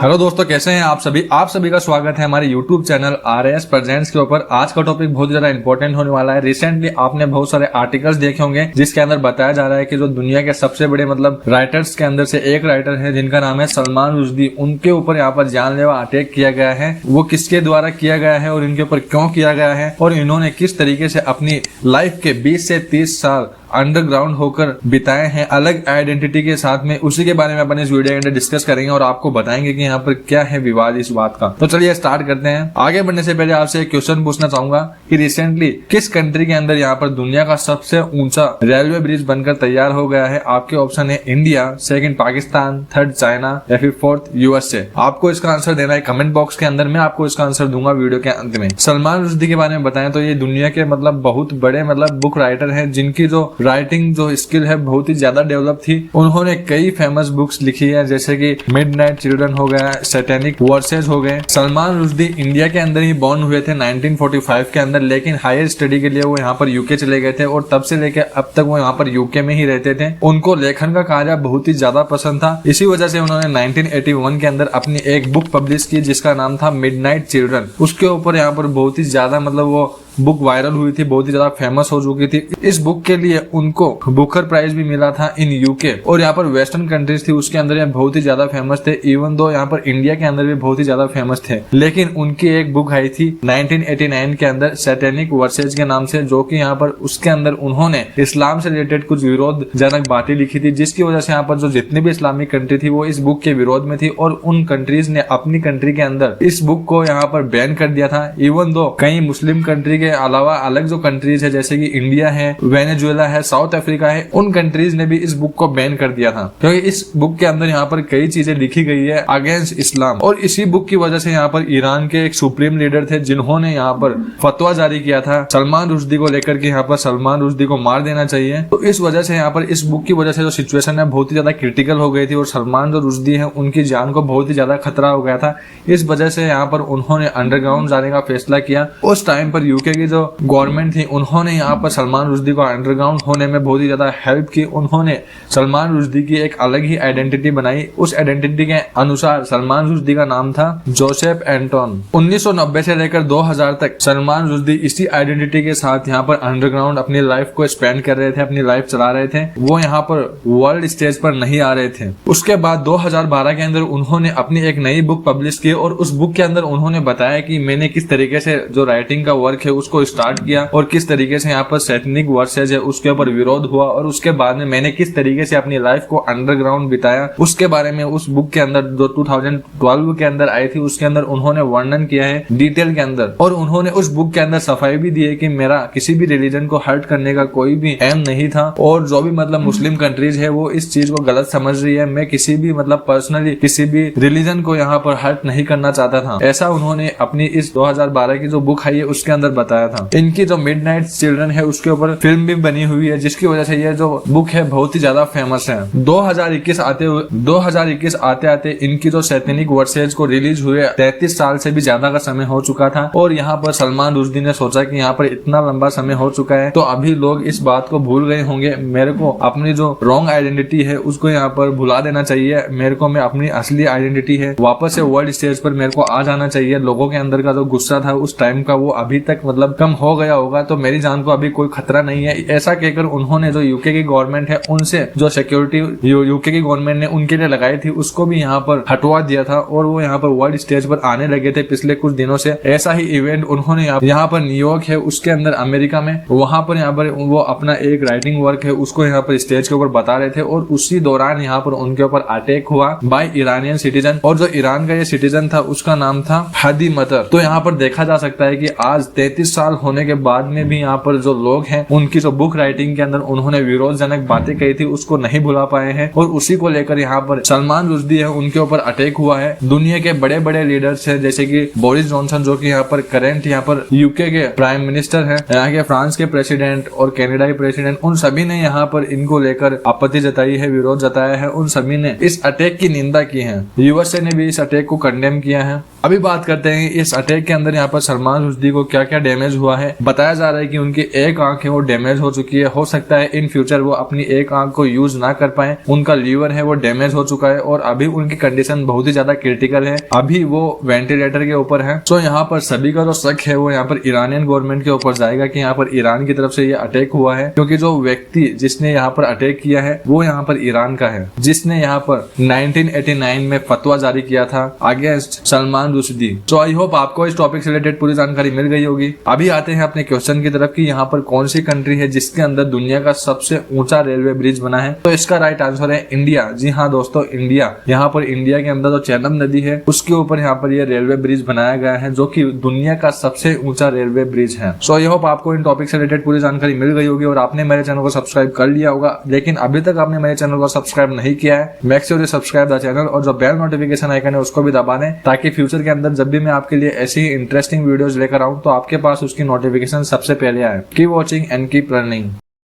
Hello दोस्तों, कैसे हैं आप सभी का स्वागत है हमारे YouTube चैनल RAS प्रेजेंट्स के ऊपर। आज का टॉपिक बहुत ज्यादा इंपॉर्टेंट होने वाला है। रिसेंटली आपने बहुत सारे आर्टिकल्स देखे होंगे जिसके अंदर बताया जा रहा है कि जो दुनिया के सबसे बड़े राइटर्स के अंदर से एक राइटर है जिनका नाम है सलमान रुश्दी, उनके ऊपर यहाँ पर जानलेवा अटैक किया गया है। वो किसके द्वारा किया गया है और इनके ऊपर क्यों किया गया है और इन्होंने किस तरीके से अपनी लाइफ के 20 से 30 साल अंडरग्राउंड होकर बिताए हैं अलग आइडेंटिटी के साथ में, उसी के बारे में अपन इस वीडियो के अंदर डिस्कस करेंगे और आपको बताएंगे कि यहाँ पर क्या है विवाद इस बात का। तो चलिए स्टार्ट करते हैं। आगे बढ़ने से पहले आपसे एक क्वेश्चन पूछना चाहूंगा कि रिसेंटली किस कंट्री के अंदर यहाँ पर दुनिया का सबसे ऊंचा रेलवे ब्रिज बनकर तैयार हो गया है। आपके ऑप्शन है India, second Pakistan, third China या फिर फोर्थ USA। आपको इसका आंसर देना है कमेंट बॉक्स के अंदर। मैं आपको इसका आंसर दूंगा वीडियो के अंत में। सलमान रुश्दी के बारे में बताएं तो ये दुनिया के बहुत बड़े बुक राइटर है जिनकी जो राइटिंग जो स्किल है बहुत ही ज्यादा डेवलप थी। उन्होंने कई फेमस बुक्स लिखी है जैसे कि मिडनाइट चिल्ड्रन हो गया, सैटेनिक वर्सेस हो गए। सलमान रुश्दी इंडिया के अंदर ही बॉर्न हुए थे 1945 के अंदर, लेकिन हायर स्टडी के लिए वो यहाँ पर यूके चले गए थे और तब से लेकर अब तक वो यहाँ पर यूके में ही रहते थे। उनको लेखन का कार्य बहुत ही ज्यादा पसंद था। इसी वजह से उन्होंने 1981 के अंदर अपनी एक बुक पब्लिश की जिसका नाम था मिडनाइट चिल्ड्रन। उसके ऊपर यहाँ पर बहुत ही ज्यादा वो बुक वायरल हुई थी, बहुत ही ज्यादा फेमस हो चुकी थी। इस बुक के लिए उनको बुकर प्राइज भी मिला था इन यूके और यहाँ पर वेस्टर्न कंट्रीज थी उसके अंदर ये बहुत ही ज्यादा फेमस थे। इवन दो यहाँ पर इंडिया के अंदर भी बहुत ही ज्यादा फेमस थे, लेकिन उनकी एक बुक आई थी 1989 के अंदर सैटेनिक वर्सेज के नाम से, जो कि यहाँ पर उसके अंदर उन्होंने इस्लाम से रिलेटेड कुछ विरोधजनक बातें लिखी थी जिसकी वजह से यहाँ पर जो जितनी भी इस्लामिक कंट्री थी वो इस बुक के विरोध में थी और उन कंट्रीज ने अपनी कंट्री के अंदर इस बुक को यहाँ पर बैन कर दिया था। इवन दो कई मुस्लिम कंट्री के अलावा अलग जो कंट्रीज है जैसे कि इंडिया है, वेनेजुएला है, साउथ अफ्रीका है, उन कंट्रीज ने भी इस बुक को बैन कर दिया था क्योंकि इस बुक के अंदर यहाँ पर कई चीजें लिखी गई है अगेंस्ट इस्लाम। और इसी बुक की वजह से यहाँ पर ईरान के एक सुप्रीम लीडर थे जिन्होंने यहाँ पर फतवा जारी किया था सलमान रुश्दी को लेकर के यहाँ पर सलमान रुश्दी को मार देना चाहिए। तो इस वजह से यहाँ पर इस बुक की वजह से जो सिचुएशन है बहुत ही ज्यादा क्रिटिकल हो गई थी और सलमान जो रुश्दी है उनकी जान को बहुत ही ज्यादा खतरा हो गया था। इस वजह से यहाँ पर उन्होंने अंडरग्राउंड जाने का फैसला किया। उस टाइम पर यूके की जो गवर्नमेंट थी उन्होंने यहाँ पर सलमान रुश्दी को अंडरग्राउंड होने में बहुत ही ज्यादा हेल्प की। उन्होंने सलमान रुश्दी की एक अलग ही आइडेंटिटी बनाई। उस आइडेंटिटी के अनुसार सलमान रुश्दी का नाम था जोसेफ एंटोन। 1990 से लेकर 2000 तक सलमान रुश्दी इसी आइडेंटिटी के साथ यहाँ पर अंडरग्राउंड अपनी लाइफ को स्पेंड कर रहे थे, अपनी लाइफ चला रहे थे। वो यहाँ पर वर्ल्ड स्टेज पर नहीं आ रहे थे। उसके बाद 2012 के अंदर उन्होंने अपनी एक नई बुक पब्लिश की और उस बुक के अंदर उन्होंने बताया कि मैंने किस तरीके से जो राइटिंग का वर्क है उसको स्टार्ट किया और किस तरीके से यहाँ पर सैटेनिक वर्सेज है उसके ऊपर विरोध हुआ और उसके बाद में मैंने किस तरीके से अपनी लाइफ को अंडरग्राउंड बिताया। उसके बारे में उस बुक के अंदर जो 2012 के अंदर आई थी उसके अंदर उन्होंने वर्णन किया है डिटेल के अंदर। और उन्होंने उस बुक के अंदर सफाई भी दी है कि मेरा किसी भी रिलीजन को हर्ट करने का कोई भी एम नहीं था और जो भी मुस्लिम कंट्रीज है वो इस चीज को गलत समझ रही है। मैं किसी भी पर्सनली किसी भी रिलीजन को यहाँ पर हर्ट नहीं करना चाहता था। ऐसा उन्होंने अपनी इस 2012 की जो बुक आई है उसके अंदर बताया था। इनकी जो मिडनाइट चिल्ड्रन है उसके ऊपर फिल्म भी बनी हुई है जिसकी वजह से ये जो बुक है बहुत ही ज्यादा फेमस है। 2021 आते आते इनकी जो सैटेनिक वर्सेज को रिलीज हुए 33 साल से भी ज्यादा का समय हो चुका था और यहाँ पर सलमान रुश्दी ने सोचा कि यहाँ पर इतना लंबा समय हो चुका है तो अभी लोग इस बात को भूल गए होंगे, मेरे को अपनी जो रॉन्ग आइडेंटिटी है उसको यहाँ पर भुला देना चाहिए। मेरे को मैं अपनी असली आइडेंटिटी है वापस से वर्ल्ड स्टेज पर मेरे को आ जाना चाहिए। लोगों के अंदर का जो गुस्सा था उस टाइम का वो अभी तक कम हो गया होगा, तो मेरी जान को अभी कोई खतरा नहीं है। ऐसा कहकर उन्होंने जो यूके की गवर्नमेंट है उनसे जो सिक्योरिटी यूके की गवर्नमेंट ने उनके लिए लगाई थी उसको भी यहाँ पर हटवा दिया था और वो यहाँ पर वर्ल्ड स्टेज पर आने लगे थे पिछले कुछ दिनों से। ऐसा ही इवेंट उन्होंने यहाँ पर न्यूयॉर्क है उसके अंदर अमेरिका में वहां पर वो अपना एक राइटिंग वर्क है उसको यहाँ पर स्टेज के ऊपर बता रहे थे और उसी दौरान यहाँ पर उनके ऊपर अटैक हुआ बाय ईरानियन सिटीजन और जो ईरान का ये सिटीजन था उसका नाम था हादी मतर। तो यहाँ पर देखा जा सकता है कि आज 33 साल होने के बाद में भी यहाँ पर जो लोग हैं उनकी जो बुक राइटिंग के अंदर उन्होंने विरोधजनक बातें कही थी उसको नहीं भुला पाए हैं और उसी को लेकर यहाँ पर सलमान रुश्दी है उनके ऊपर अटैक हुआ है। दुनिया के बड़े बड़े लीडर्स हैं जैसे कि बोरिस जॉनसन जो कि यहाँ पर करंट यहाँ पर यूके के प्राइम मिनिस्टर हैं, यहाँ के फ्रांस के प्रेसिडेंट और कनाडा के प्रेसिडेंट, उन सभी ने यहाँ पर इनको लेकर आपत्ति जताई है, विरोध जताया है। उन सभी ने इस अटैक की निंदा की है। USA ने भी इस अटैक को कंडेम किया है। अभी बात करते हैं इस अटैक के अंदर यहाँ पर सलमान रुश्दी को क्या क्या डैमेज हुआ है। बताया जा रहा है कि उनकी एक आंख है वो डैमेज हो चुकी है, हो सकता है इन फ्यूचर वो अपनी एक आंख को यूज ना कर पाए। उनका लीवर है वो डैमेज हो चुका है और अभी उनकी कंडीशन बहुत ही ज्यादा क्रिटिकल है, अभी वो वेंटिलेटर के ऊपर है। तो यहाँ पर सभी का जो शक है वो यहाँ पर ईरानियन गवर्नमेंट के ऊपर जाएगा कि यहाँ पर ईरान की तरफ से ये अटैक हुआ है, क्योंकि जो व्यक्ति जिसने यहाँ पर अटैक किया है वो यहाँ पर ईरान का है, जिसने यहाँ पर 1989 में फतवा जारी किया था अगेंस्ट सलमान रुश्दी। तो आई होप आपको इस टॉपिक से रिलेटेड पूरी जानकारी मिल गई होगी। अभी आते हैं अपने क्वेश्चन की तरफ कि यहाँ पर कौन सी कंट्री है जिसके अंदर दुनिया का सबसे ऊंचा रेलवे ब्रिज बना है। तो इसका राइट आंसर है इंडिया। जी हाँ दोस्तों, इंडिया। यहाँ पर इंडिया के अंदर जो चेनाब नदी है उसके ऊपर यहाँ पर ये रेलवे ब्रिज बनाया गया है, जो कि दुनिया का सबसे ऊंचा रेलवे ब्रिज है। सो आई होप आपको इन टॉपिक से रिलेटेड पूरी जानकारी मिल गई होगी और आपने मेरे चैनल को सब्सक्राइब कर लिया होगा। लेकिन अभी तक आपने मेरे चैनल को सब्सक्राइब नहीं किया है, make sure you subscribe the channel और जो बेल नोटिफिकेशन आइकन है उसको भी दबा दें, ताकि फ्यूचर के अंदर जब भी मैं आपके लिए ऐसी ही इंटरेस्टिंग वीडियोस लेकर आऊं तो आपके पास उसकी नोटिफिकेशन सबसे पहले आए। Keep watching and keep learning.